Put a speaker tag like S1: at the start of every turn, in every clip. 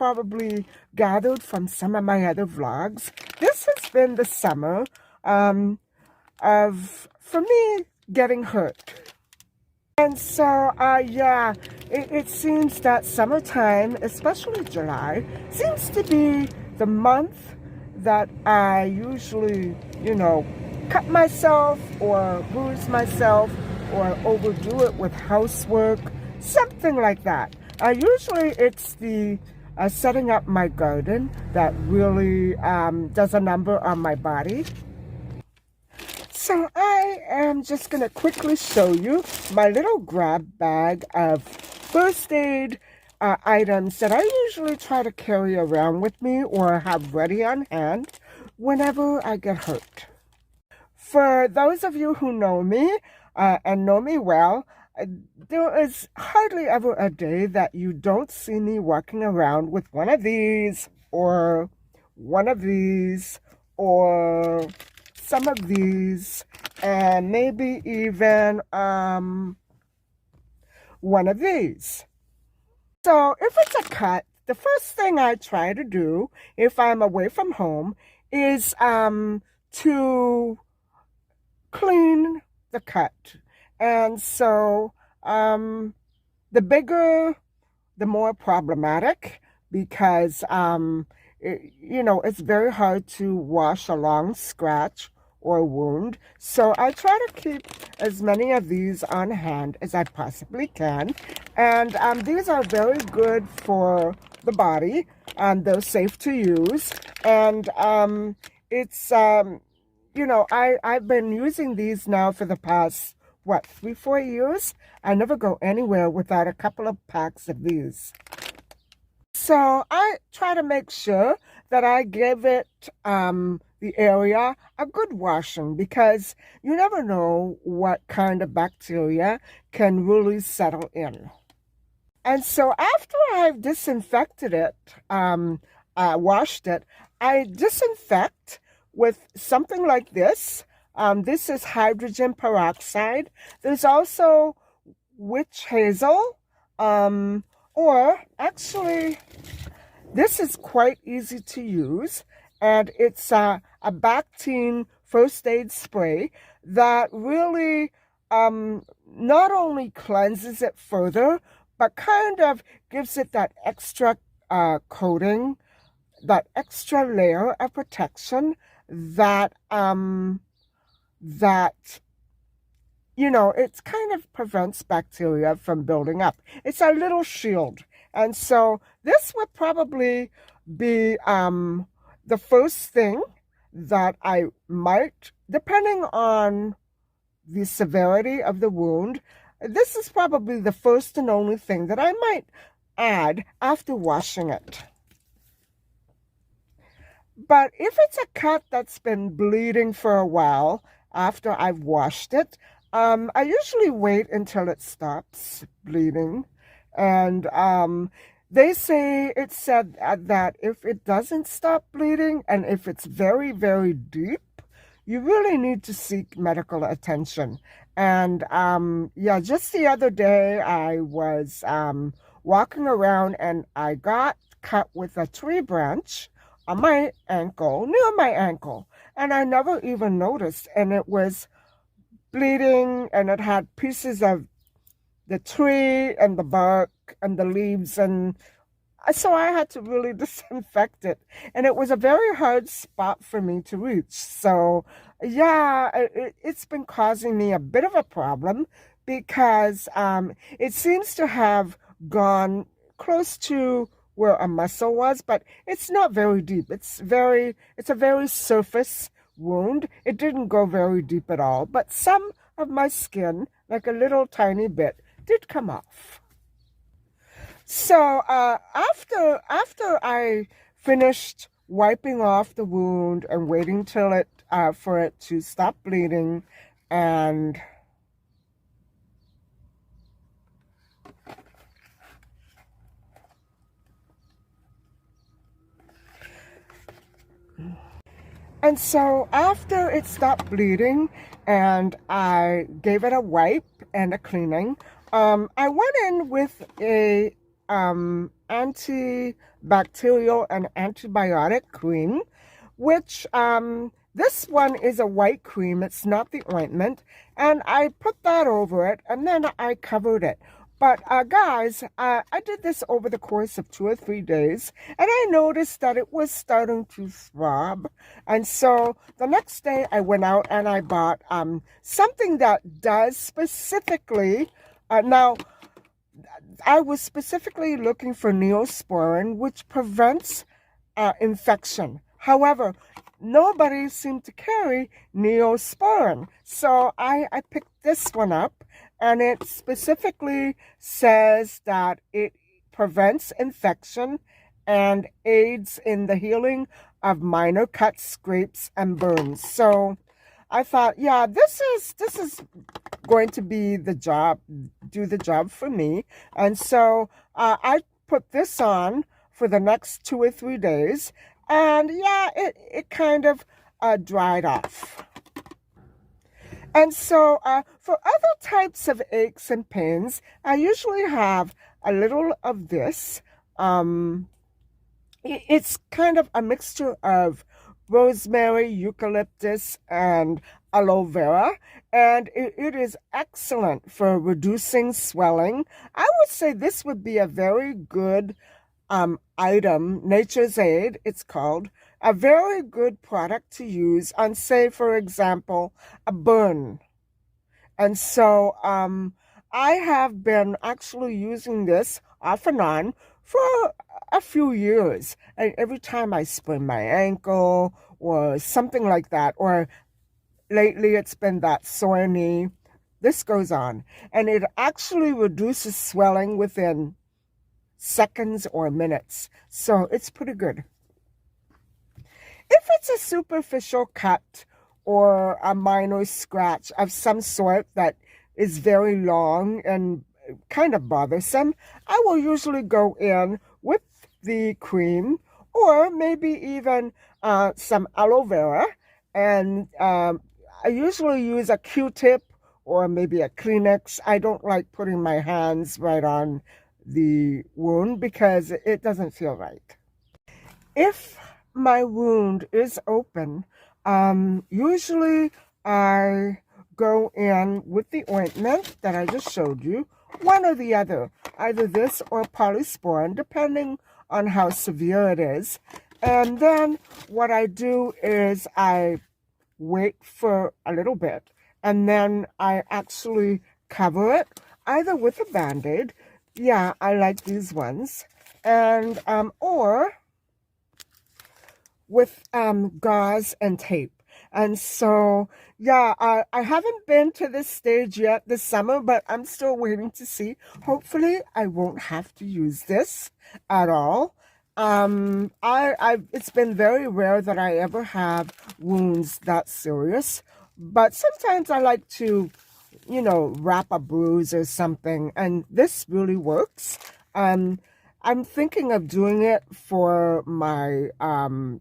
S1: probably gathered from some of my other vlogs, this has been the summer for me, getting hurt. And so, yeah, it seems that summertime, especially July, seems to be the month that I usually, cut myself or bruise myself or overdo it with housework, something like that. Usually it's the setting up my garden that really does a number on my body. So I am just going to quickly show you my little grab bag of first aid items that I usually try to carry around with me or have ready on hand whenever I get hurt. For those of you who know me and know me well, there is hardly ever a day that you don't see me walking around with one of these or one of these or some of these, and maybe even one of these. So if it's a cut, the first thing I try to do if I'm away from home is to clean the cut. And so the bigger, the more problematic, because it's very hard to wash a long scratch or wound. So I try to keep as many of these on hand as I possibly can. And these are very good for the body. They're safe to use. And it's, I've been using these now for the past, 3-4 years? I never go anywhere without a couple of packs of these. So I try to make sure that I give it, the area, a good washing, because you never know what kind of bacteria can really settle in. And so after I've disinfected it, washed it, I disinfect with something like this. This is hydrogen peroxide. There's also witch hazel, or actually, this is quite easy to use, and it's a Bactine first aid spray that really not only cleanses it further, but kind of gives it that extra coating, that extra layer of protection that it kind of prevents bacteria from building up. It's a little shield. And so this would probably be the first thing that I might, depending on the severity of the wound, this is probably the first and only thing that I might add after washing it. But if it's a cut that's been bleeding for a while after I've washed it, I usually wait until it stops bleeding. And they say, it's said that if it doesn't stop bleeding and if it's very, very deep, you really need to seek medical attention. And yeah, just the other day I was walking around and I got cut with a tree branch on my ankle, near my ankle, and I never even noticed. And it was bleeding, and it had pieces of the tree and the bark and the leaves, and so I had to really disinfect it. And it was a very hard spot for me to reach. So yeah, it's been causing me a bit of a problem, because it seems to have gone close to where a muscle was, but it's not very deep. It's a very surface wound. It didn't go very deep at all, but some of my skin, like a little tiny bit, did come off. So after I finished wiping off the wound and waiting till for it to stop bleeding, and so after it stopped bleeding and I gave it a wipe and a cleaning, I went in with a antibacterial and antibiotic cream, which this one is a white cream. It's not the ointment. And I put that over it, and then I covered it. But guys, I did this over the course of 2 or 3 days, and I noticed that it was starting to throb. And so the next day I went out and I bought something that does specifically, now I was specifically looking for Neosporin, which prevents infection. However, nobody seemed to carry Neosporin. So I picked this one up, and it specifically says that it prevents infection and aids in the healing of minor cuts, scrapes, and burns. So I thought, yeah, this is going to be the job, do the job for me. And so I put this on for the next 2 or 3 days, and yeah, it kind of dried off. And so for other types of aches and pains, I usually have a little of this. It's kind of a mixture of rosemary, eucalyptus, and aloe vera, and it is excellent for reducing swelling. I would say this would be a very good item, Nature's Aid, it's called, a very good product to use on, say, for example, a burn. And so I have been actually using this off and on for a few years. And every time I sprain my ankle or something like that, or lately it's been that sore knee, this goes on. And it actually reduces swelling within seconds or minutes. So it's pretty good. If it's a superficial cut or a minor scratch of some sort that is very long and kind of bothersome, I will usually go in with the cream, or maybe even some aloe vera, and I usually use a Q-tip or maybe a Kleenex. I don't like putting my hands right on the wound because it doesn't feel right. If my wound is open, usually I go in with the ointment that I just showed you, one or the other, either this or Polysporin, depending on how severe it is. And then what I do is I wait for a little bit, and then I actually cover it either with a Band-Aid. Yeah, I like these ones. And or with gauze and tape. And so, yeah, I haven't been to this stage yet this summer, but I'm still waiting to see. Hopefully, I won't have to use this at all. It's been very rare that I ever have wounds that serious, but sometimes I like to, you know, wrap a bruise or something, and this really works. I'm thinking of doing it for my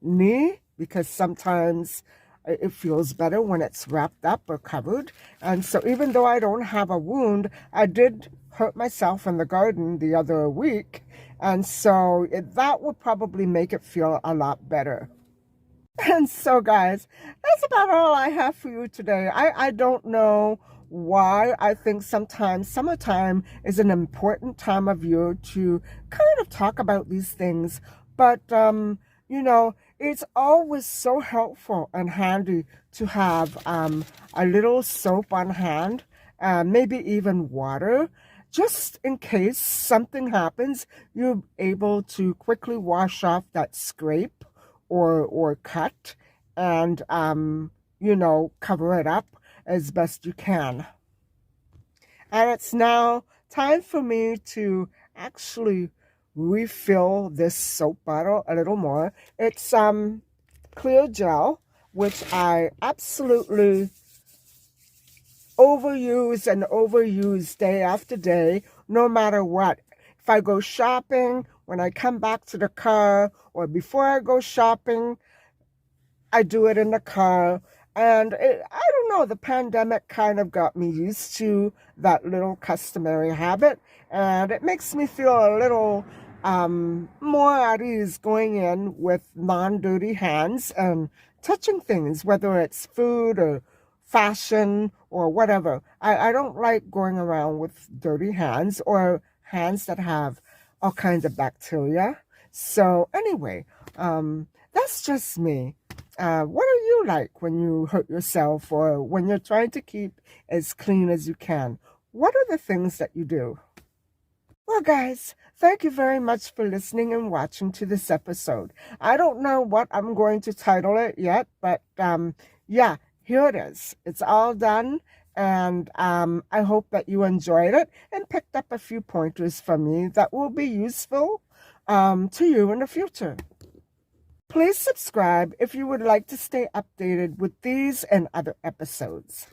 S1: knee, because sometimes it feels better when it's wrapped up or covered. And so even though I don't have a wound, I did hurt myself in the garden the other week. And so that would probably make it feel a lot better. And so, guys, that's about all I have for you today. I don't know why. I think sometimes summertime is an important time of year to kind of talk about these things. But, you know, it's always so helpful and handy to have a little soap on hand, maybe even water. Just in case something happens, you're able to quickly wash off that scrape or cut, and you know, cover it up as best you can. And it's now time for me to actually refill this soap bottle a little more. It's clear gel, which I absolutely overuse day after day, no matter what. If I go shopping, when I come back to the car, or before I go shopping, I do it in the car. And I don't don't know, the pandemic kind of got me used to that little customary habit, and it makes me feel a little more at ease going in with non-dirty hands and touching things, whether it's food or fashion or whatever. I don't like going around with dirty hands or hands that have all kinds of bacteria. So anyway, that's just me. What are you like when you hurt yourself or when you're trying to keep as clean as you can? What are the things that you do? Well, guys, thank you very much for listening and watching to this episode. I don't know what I'm going to title it yet, but yeah, here it is. It's all done, and I hope that you enjoyed it and picked up a few pointers from me that will be useful to you in the future. Please subscribe if you would like to stay updated with these and other episodes.